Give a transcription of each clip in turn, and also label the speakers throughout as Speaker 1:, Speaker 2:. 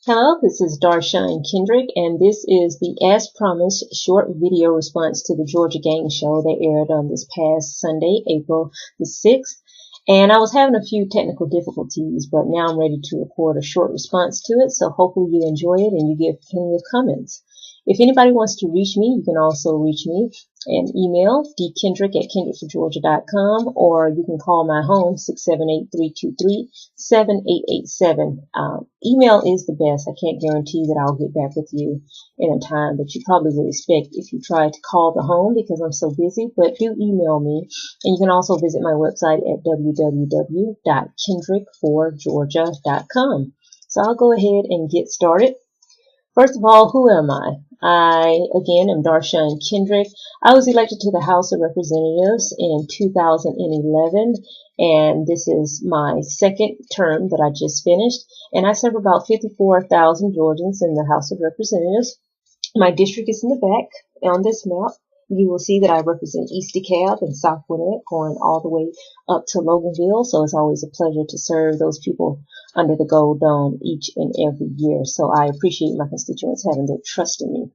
Speaker 1: Hello, this is Dar'shun Kendrick, and this is the As Promised short video response to the Georgia Gang show that aired on this past Sunday, April the 6th. And I was having a few technical difficulties, but now I'm ready to record a short response to it, so hopefully you enjoy it and you give plenty of comments. If anybody wants to reach me, you can also reach me and email dkendrick@kendrickforgeorgia.com, or you can call my home 678-323-7887. Email is the best. I can't guarantee that I'll get back with you in a time that you probably would expect if you try to call the home because I'm so busy, but do email me. And you can also visit my website at www.kendrickforgeorgia.com. So I'll go ahead and get started. First of all, who am I? I, again, am Dar'shun Kendrick. I was elected to the House of Representatives in 2011, and this is my second term that I just finished. And I serve about 54,000 Georgians in the House of Representatives. My district is in the back on this map. You will see that I represent East DeKalb and South Gwinnett, going all the way up to Loganville. So it's always a pleasure to serve those people under the Gold Dome each and every year. So I appreciate my constituents having their trust in me.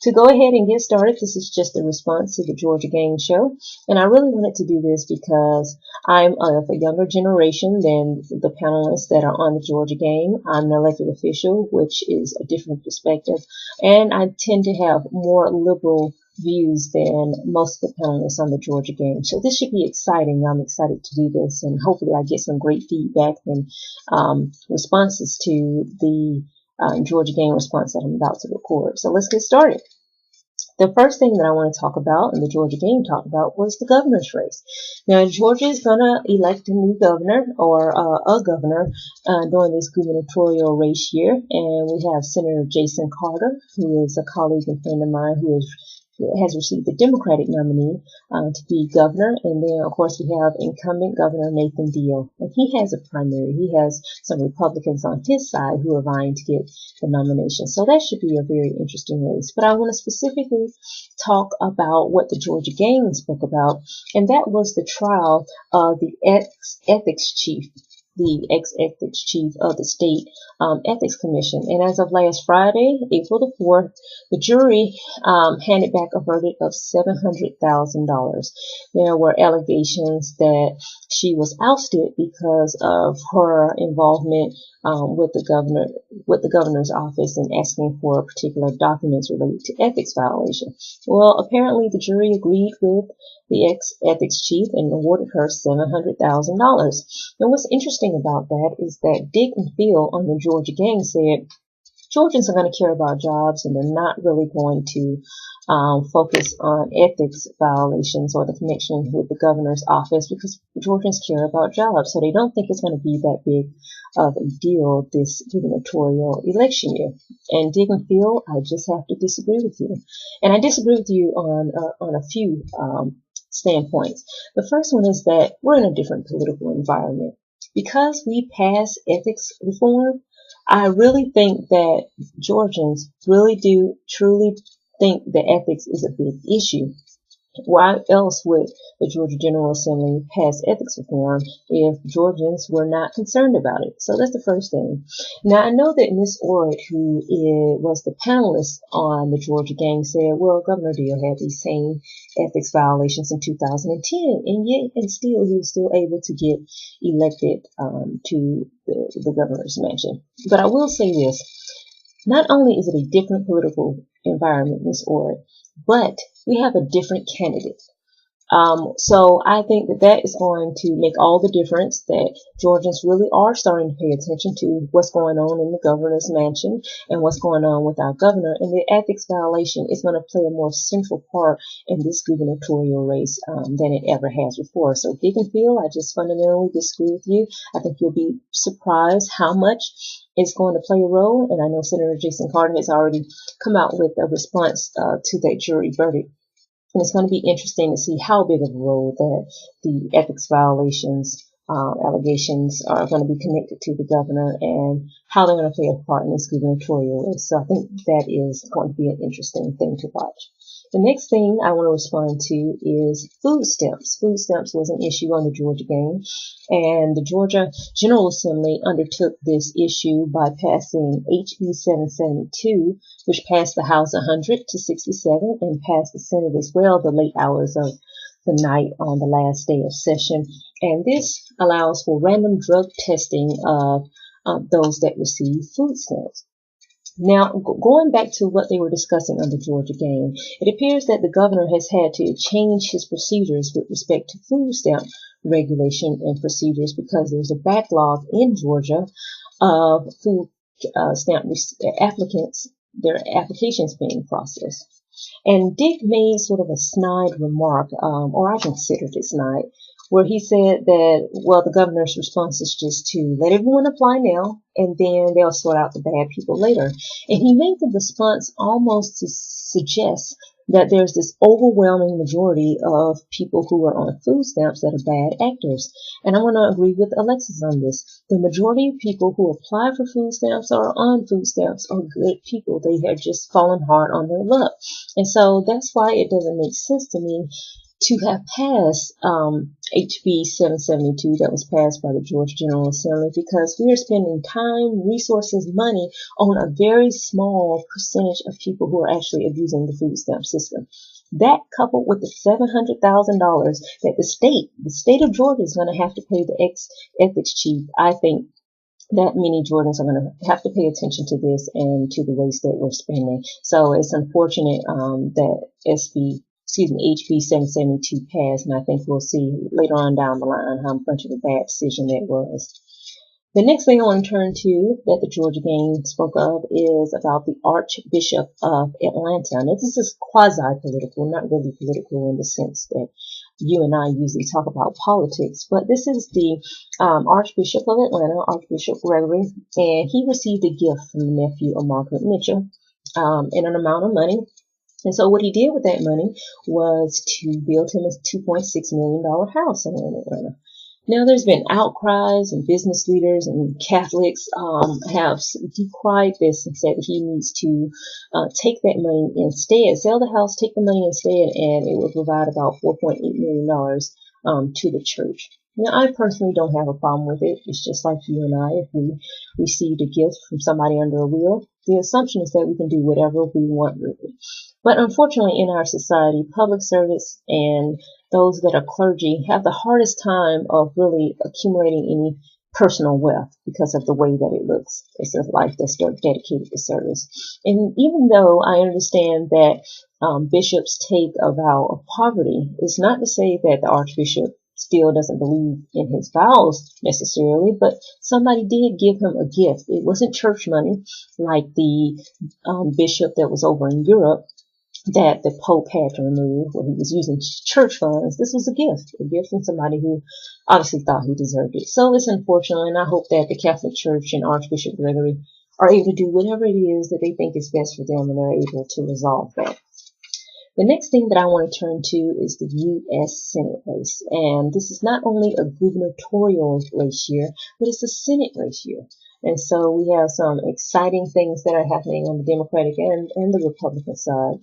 Speaker 1: To go ahead and get started, this is just a response to the Georgia Gang show. And I really wanted to do this because I'm of a younger generation than the panelists that are on the Georgia Gang. I'm an elected official, which is a different perspective. And I tend to have more liberal views than most of the panelists on the Georgia Gang. So this should be exciting. I'm excited to do this, and hopefully I get some great feedback and responses to the Georgia Gang response that I'm about to record. So let's get started. The first thing that I want to talk about, and the Georgia Gang talked about, was the governor's race. Now, Georgia is going to elect a new governor, or a governor, during this gubernatorial race year. And we have Senator Jason Carter, who is a colleague and friend of mine who has received the Democratic nominee to be governor. And then, of course, we have incumbent Governor Nathan Deal. And he has a primary. He has some Republicans on his side who are vying to get the nomination. So that should be a very interesting race. But I want to specifically talk about what the Georgia Gang spoke about, and that was the trial of the ex-ethics chief of the state ethics commission. And as of last Friday, April the 4th, the jury handed back a verdict of $700,000. There were allegations that she was ousted because of her involvement with the governor's office and asking for particular documents related to ethics violation. Well, apparently the jury agreed with the ex-ethics chief and awarded her $700,000. And what's interesting about that is that Dick and Phil on the Georgia Gang said Georgians are going to care about jobs, and they're not really going to focus on ethics violations or the connection with the governor's office, because Georgians care about jobs. So they don't think it's going to be that big of a deal this gubernatorial election year. And Dick and Phil, I just have to disagree with you. And I disagree with you on a few standpoints. The first one is that we're in a different political environment. Because we passed ethics reform, I really think that Georgians really do truly think that ethics is a big issue. Why else would the Georgia General Assembly pass ethics reform if Georgians were not concerned about it? So that's the first thing. Now, I know that Ms. Orritt, who was the panelist on the Georgia Gang, said, well, Governor Deal had these same ethics violations in 2010, and still he was still able to get elected to the governor's mansion. But I will say this. Not only is it a different political environment, Ms. Orritt, but we have a different candidate. So I think that is going to make all the difference, that Georgians really are starting to pay attention to what's going on in the governor's mansion and what's going on with our governor. And the ethics violation is going to play a more central part in this gubernatorial race than it ever has before. So Dick and Phil, I just fundamentally disagree with you. I think you'll be surprised how much it's going to play a role. And I know Senator Jason Carter has already come out with a response to that jury verdict. And it's going to be interesting to see how big of a role that the ethics violations allegations are going to be connected to the governor, and how they're going to play a part in this gubernatorial race. So I think that is going to be an interesting thing to watch. The next thing I want to respond to is food stamps. Food stamps was an issue on the Georgia game, and the Georgia General Assembly undertook this issue by passing HB 772, which passed the House 100 to 67 and passed the Senate as well the late hours of the night on the last day of session. And this allows for random drug testing of those that receive food stamps. Now, going back to what they were discussing on the Georgia game, it appears that the governor has had to change his procedures with respect to food stamp regulation and procedures because there's a backlog in Georgia of food stamp applicants, their applications being processed. And Dick made sort of a snide remark, or I considered it snide, where he said that, well, the governor's response is just to let everyone apply now, and then they'll sort out the bad people later. And he made the response almost to suggest that there's this overwhelming majority of people who are on food stamps that are bad actors. And I want to agree with Alexis on this. The majority of people who apply for food stamps or are on food stamps are good people. They have just fallen hard on their luck. And so that's why it doesn't make sense to me to have passed HB 772 that was passed by the Georgia General Assembly, because we are spending time, resources, money on a very small percentage of people who are actually abusing the food stamp system. That, coupled with the $700,000 that the state of Georgia is going to have to pay the ethics chief, I think that many Jordans are going to have to pay attention to this and to the waste that we're spending. So it's unfortunate that HB 772 passed, and I think we'll see later on down the line how much of a bad decision that was. The next thing I want to turn to that the Georgia game spoke of is about the Archbishop of Atlanta. Now, this is quasi-political, not really political in the sense that you and I usually talk about politics, but this is the Archbishop of Atlanta, Archbishop Gregory, and he received a gift from the nephew of Margaret Mitchell in an amount of money. And so what he did with that money was to build him a $2.6 million house in Atlanta. Now, there's been outcries, and business leaders and Catholics have decried this and said that he needs to take that money instead, sell the house, take the money instead, and it will provide about $4.8 million to the church. Now, I personally don't have a problem with it. It's just like you and I. If we received a gift from somebody under a will, the assumption is that we can do whatever we want with it. But unfortunately, in our society, public service and those that are clergy have the hardest time of really accumulating any personal wealth because of the way that it looks. It's a life that's dedicated to service. And even though I understand that bishops take a vow of poverty, it's not to say that the archbishop still doesn't believe in his vows necessarily, but somebody did give him a gift. It wasn't church money like the bishop that was over in Europe that the Pope had to remove, where he was using church funds. This was a gift from somebody who obviously thought he deserved it. So it's unfortunate, and I hope that the Catholic Church and Archbishop Gregory are able to do whatever it is that they think is best for them, and they're able to resolve that. The next thing that I want to turn to is the U.S. Senate race. And this is not only a gubernatorial race year, but it's a Senate race year. And so we have some exciting things that are happening on the Democratic and the Republican side.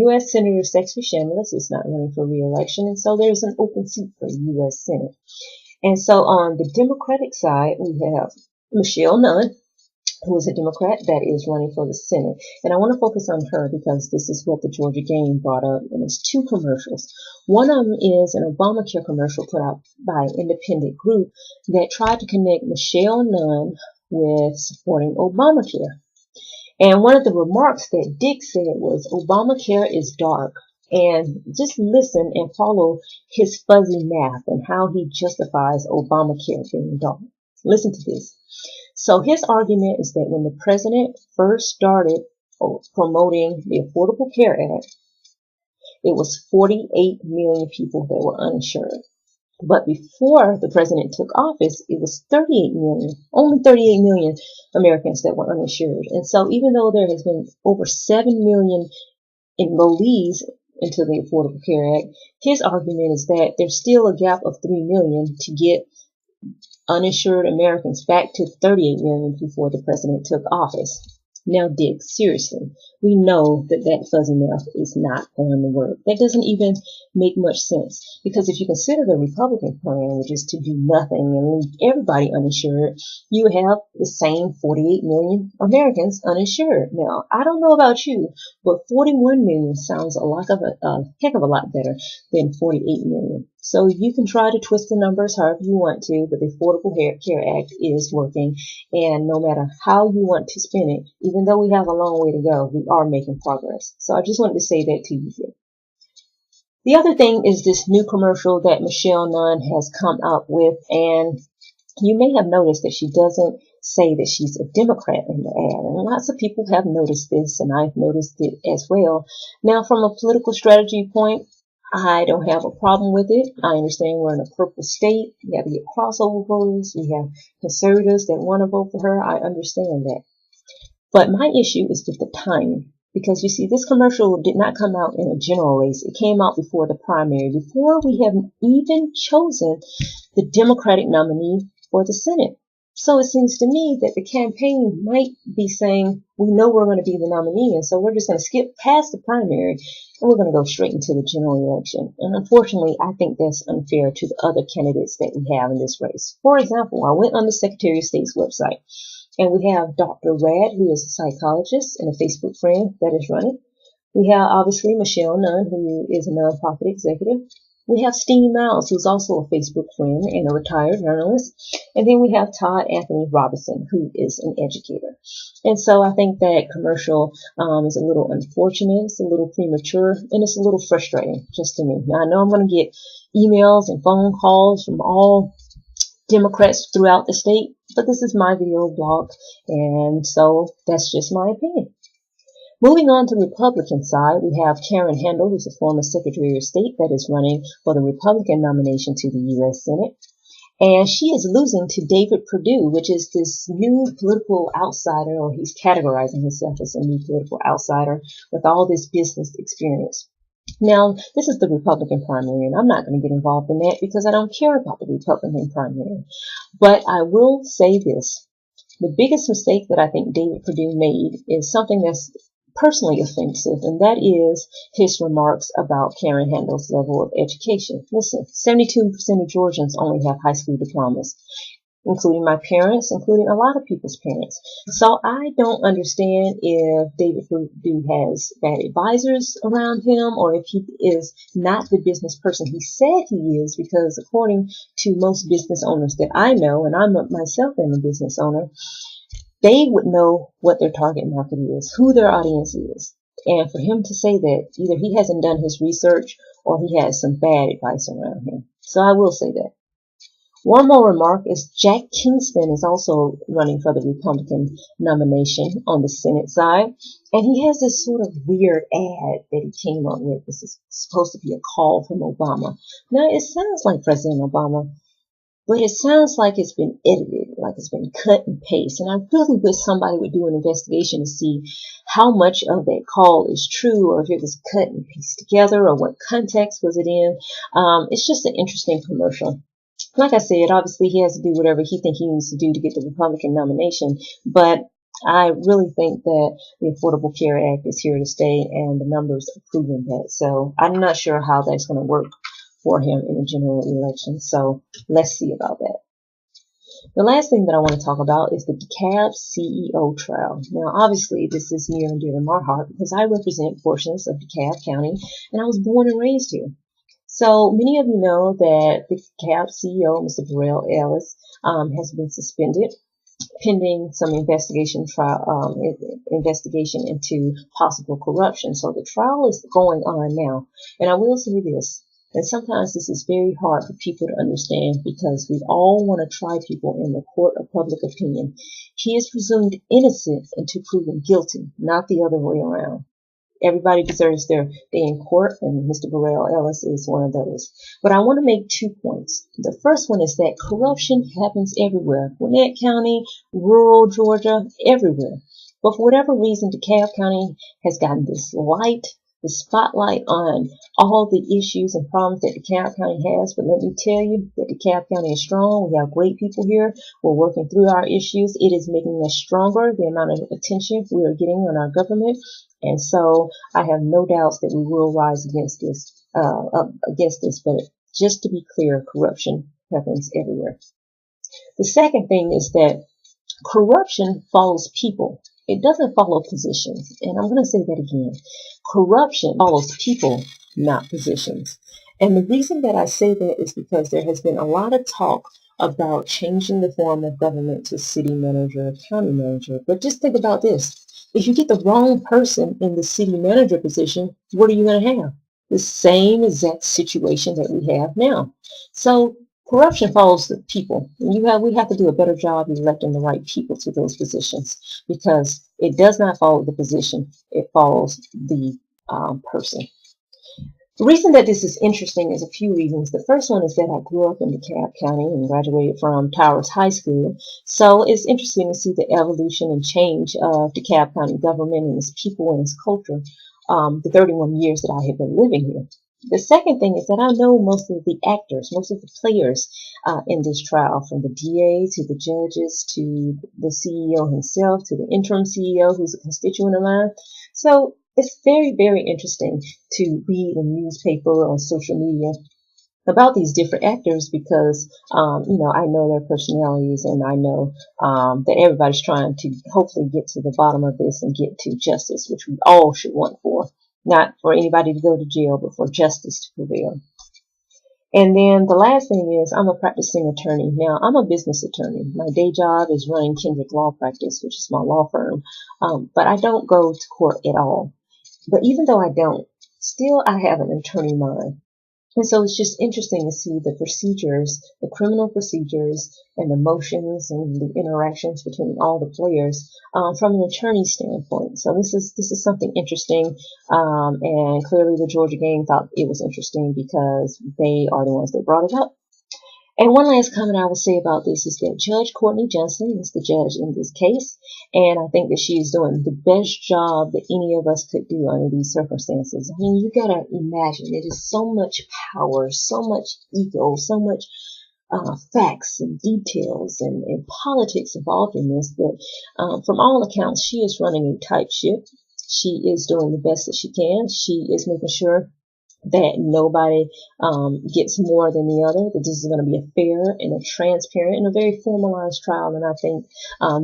Speaker 1: U.S. Senator Sexy Chambliss is not running for re-election, and so there's an open seat for the U.S. Senate. And so on the Democratic side, we have Michelle Nunn, who is a Democrat that is running for the Senate. And I want to focus on her because this is what the Georgia game brought up, and it's two commercials. One of them is an Obamacare commercial put out by an independent group that tried to connect Michelle Nunn with supporting Obamacare. And one of the remarks that Dick said was, Obamacare is dark. And just listen and follow his fuzzy math and how he justifies Obamacare being dark. Listen to this. So his argument is that when the president first started promoting the Affordable Care Act, it was 48 million people that were uninsured. But before the president took office, it was 38 million, only 38 million Americans that were uninsured. And so even though there has been over 7 million enrollees into the Affordable Care Act, his argument is that there's still a gap of 3 million to get uninsured Americans back to 38 million before the president took office. Now, Dick, seriously, we know that that fuzzy mouth is not going to work. That doesn't even make much sense, because if you consider the Republican plan, which is to do nothing and leave everybody uninsured, you have the same 48 million Americans uninsured. Now, I don't know about you, but 41 million sounds a heck of a lot better than 48 million. So you can try to twist the numbers however you want to, but the Affordable Care Act is working, and no matter how you want to spin it, even though we have a long way to go, we are making progress. So I just wanted to say that to you here. The other thing is this new commercial that Michelle Nunn has come up with, and you may have noticed that she doesn't say that she's a Democrat in the ad, and lots of people have noticed this, and I've noticed it as well. Now, from a political strategy point, I don't have a problem with it. I understand we're in a purple state. We have to get crossover voters. We have conservatives that want to vote for her. I understand that. But my issue is with the timing. Because you see, this commercial did not come out in a general race. It came out before the primary, before we have even chosen the Democratic nominee for the Senate. So it seems to me that the campaign might be saying, we know we're going to be the nominee, and so we're just going to skip past the primary, and we're going to go straight into the general election. And unfortunately, I think that's unfair to the other candidates that we have in this race. For example, I went on the Secretary of State's website, and we have Dr. Rad, who is a psychologist and a Facebook friend that is running. We have, obviously, Michelle Nunn, who is a nonprofit executive. We have Steve Miles, who's also a Facebook friend and a retired journalist. And then we have Todd Anthony Robinson, who is an educator. And so I think that commercial is a little unfortunate, it's a little premature, and it's a little frustrating just to me. Now, I know I'm going to get emails and phone calls from all Democrats throughout the state, but this is my video blog, and so that's just my opinion. Moving on to the Republican side, we have Karen Handel, who's a former Secretary of State that is running for the Republican nomination to the U.S. Senate. And she is losing to David Perdue, which is this new political outsider, or he's categorizing himself as a new political outsider with all this business experience. Now, this is the Republican primary, and I'm not going to get involved in that because I don't care about the Republican primary. But I will say this. The biggest mistake that I think David Perdue made is something that's personally offensive, and that is his remarks about Karen Handel's level of education. Listen, 72% of Georgians only have high school diplomas, including my parents, including a lot of people's parents. So I don't understand if David Perdue has bad advisors around him, or if he is not the business person he said he is, because according to most business owners that I know, and I'm myself am a business owner, they would know what their target market is, who their audience is. And for him to say that, either he hasn't done his research or he has some bad advice around him. So I will say that. One more remark is Jack Kingston is also running for the Republican nomination on the Senate side. And he has this sort of weird ad that he came up with. This is supposed to be a call from Obama. Now, it sounds like President Obama, but it sounds like it's been edited, like it's been cut and paste. And I really wish somebody would do an investigation to see how much of that call is true, or if it was cut and pieced together, or what context was it in. It's just an interesting commercial. Like I said, obviously he has to do whatever he thinks he needs to do to get the Republican nomination, but I really think that the Affordable Care Act is here to stay, and the numbers are proving that. So I'm not sure how that's going to work for him in a general election. So let's see about that. The last thing that I want to talk about is the DeKalb CEO trial. Now, obviously, this is near and dear to my heart because I represent portions of DeKalb County, and I was born and raised here. So many of you know that the DeKalb CEO, Mr. Burrell Ellis, has been suspended pending some investigation into possible corruption. So the trial is going on now. And I will say this, and sometimes this is very hard for people to understand because we all want to try people in the court of public opinion. He is presumed innocent until proven guilty, not the other way around. Everybody deserves their day in court, and Mr. Burrell Ellis is one of those. But I want to make 2 points. The first one is that corruption happens everywhere. Gwinnett County, rural Georgia, everywhere. But for whatever reason, DeKalb County has gotten this light the spotlight on all the issues and problems that DeKalb County has. But let me tell you that DeKalb County is strong. We have great people here. We're working through our issues. It is making us stronger, the amount of attention we are getting on our government. And so I have no doubts that we will rise against this, but just to be clear, corruption happens everywhere. The second thing is that corruption follows people. It doesn't follow positions. And I'm going to say that again. Corruption follows people, not positions. And the reason that I say that is because there has been a lot of talk about changing the form of government to city manager, county manager. But just think about this. If you get the wrong person in the city manager position, what are you going to have? The same exact situation that we have now. So corruption follows the people. And we have to do a better job electing the right people to those positions, because it does not follow the position. It follows the person. The reason that this is interesting is a few reasons. The first one is that I grew up in DeKalb County and graduated from Towers High School. So it's interesting to see the evolution and change of DeKalb County government and its people and its culture, the 31 years that I have been living here. The second thing is that I know most of the actors, most of the players in this trial, from the DA to the judges to the CEO himself to the interim CEO who's a constituent of mine. So it's very, very interesting to read a newspaper or on social media about these different actors, because, I know their personalities, and I know that everybody's trying to hopefully get to the bottom of this and get to justice, which we all should want for. Not for anybody to go to jail, but for justice to prevail. And then the last thing is I'm a practicing attorney. Now, I'm a business attorney. My day job is running Kendrick Law Practice, which is my law firm. But I don't go to court at all. But even though I don't, still I have an attorney mind. And so it's just interesting to see the procedures, the criminal procedures, and the motions and the interactions between all the players from an attorney standpoint. So this is something interesting, and clearly the Georgia gang thought it was interesting because they are the ones that brought it up. And one last comment I will say about this is that Judge Courtney Johnson is the judge in this case, and I think that she is doing the best job that any of us could do under these circumstances. I mean, you gotta imagine, it is so much power, so much ego, so much facts and details and politics involved in this that, from all accounts, she is running a tight ship. She is doing the best that she can. She is making sure that nobody gets more than the other, that this is going to be a fair and a transparent and a very formalized trial. And I think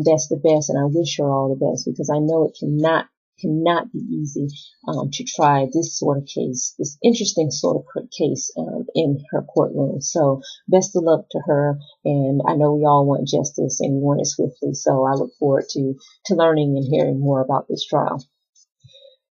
Speaker 1: that's the best, and I wish her all the best, because I know it cannot be easy to try this sort of case, this interesting sort of case in her courtroom. So best of luck to her, and I know we all want justice and we want it swiftly. So I look forward to learning and hearing more about this trial.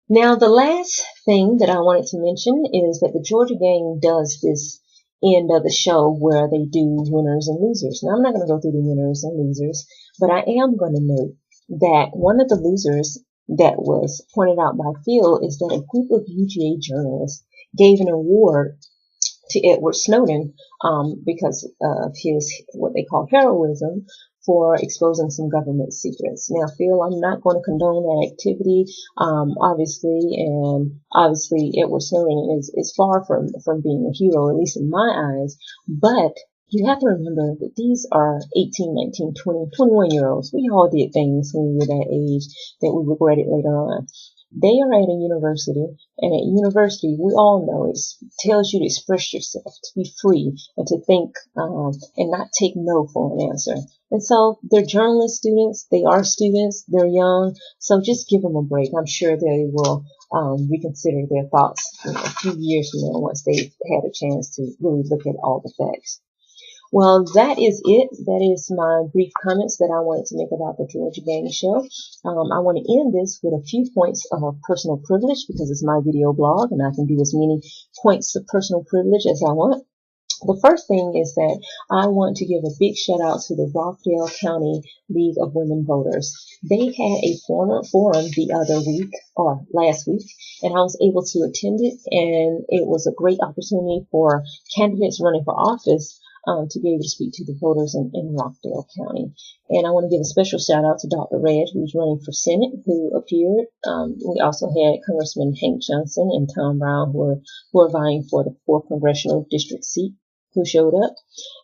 Speaker 1: Now, the last thing that I wanted to mention is that the Georgia gang does this end of the show where they do winners and losers. Now, I'm not going to go through the winners and losers, but I am going to note that one of the losers that was pointed out by Phil is that a group of UGA journalists gave an award to Edward Snowden because of his, what they call heroism, for exposing some government secrets. Now, Phil, I'm not going to condone that activity, obviously Edward Snowden is far from being a hero, at least in my eyes, but you have to remember that these are 18, 19, 20, 21-year-olds. We all did things when we were that age that we regretted later on. They are at a university, and at university, we all know it tells you to express yourself, to be free, and to think and not take no for an answer. And so they're journalist students, they are students, they're young, so just give them a break. I'm sure they will reconsider their thoughts a few years from now once they've had a chance to really look at all the facts. Well, that is it. That is my brief comments that I wanted to make about the Georgia Gang show. I want to end this with a few points of personal privilege, because it's my video blog and I can do as many points of personal privilege as I want. The first thing is that I want to give a big shout out to the Rockdale County League of Women Voters. They had a forum the other week, or last week, and I was able to attend it, and it was a great opportunity for candidates running for office to be able to speak to the voters in Rockdale County. And I want to give a special shout out to Dr. Red, who's running for Senate, who appeared. We also had Congressman Hank Johnson and Tom Brown, who are vying for the 4th Congressional District seat, who showed up.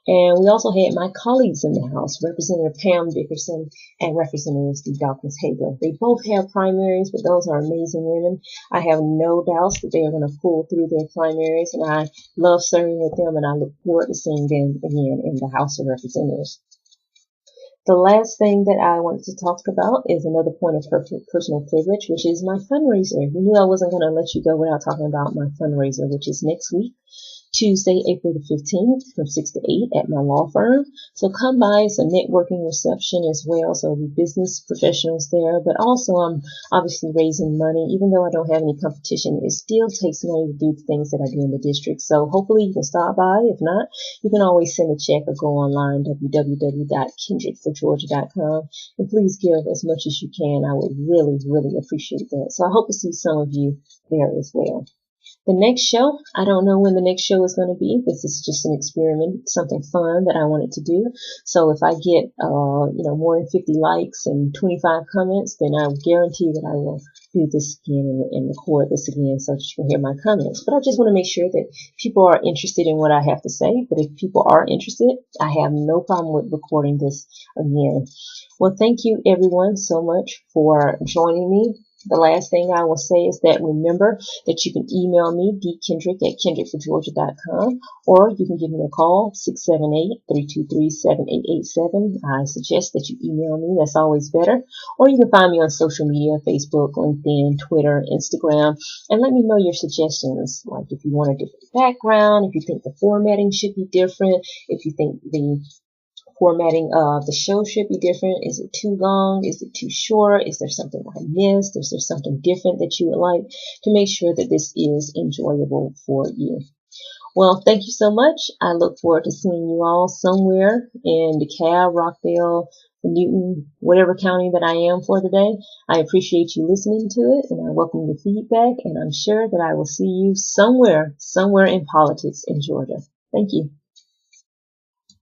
Speaker 1: And we also had my colleagues in the House, Representative Pam Dickerson and Representative Steve Dawkins Hager. They both have primaries, but those are amazing women. I have no doubts that they are going to pull through their primaries, and I love serving with them, and I look forward to seeing them again in the House of Representatives. The last thing that I wanted to talk about is another point of personal privilege, which is my fundraiser. You knew I wasn't going to let you go without talking about my fundraiser, which is next week, Tuesday, April the 15th from 6 to 8 at my law firm. So come by. It's a networking reception as well. So there'll be business professionals there, but also I'm obviously raising money. Even though I don't have any competition, it still takes money to do things that I do in the district. So hopefully you can stop by. If not, you can always send a check or go online, www.kendrickforgeorgia.com, and please give as much as you can. I would really, really appreciate that. So I hope to see some of you there as well. The next show, I don't know when the next show is going to be. This is just an experiment, something fun that I wanted to do. So if I get, more than 50 likes and 25 comments, then I guarantee that I will do this again and record this again so that you can hear my comments. But I just want to make sure that people are interested in what I have to say. But if people are interested, I have no problem with recording this again. Well, thank you everyone so much for joining me. The last thing I will say is that remember that you can email me, dkendrick@kendrickforgeorgia.com, or you can give me a call, 678-323-7887. I suggest that you email me. That's always better. Or you can find me on social media, Facebook, LinkedIn, Twitter, Instagram, and let me know your suggestions. Like if you want a different background, if you think the formatting should be different, if you think the formatting of the show should be different. Is it too long? Is it too short? Is there something I missed? Is there something different that you would like to make sure that this is enjoyable for you? Well, thank you so much. I look forward to seeing you all somewhere in DeKalb, Rockdale, Newton, whatever county that I am for today. I appreciate you listening to it, and I welcome your feedback, and I'm sure that I will see you somewhere in politics in Georgia. Thank you.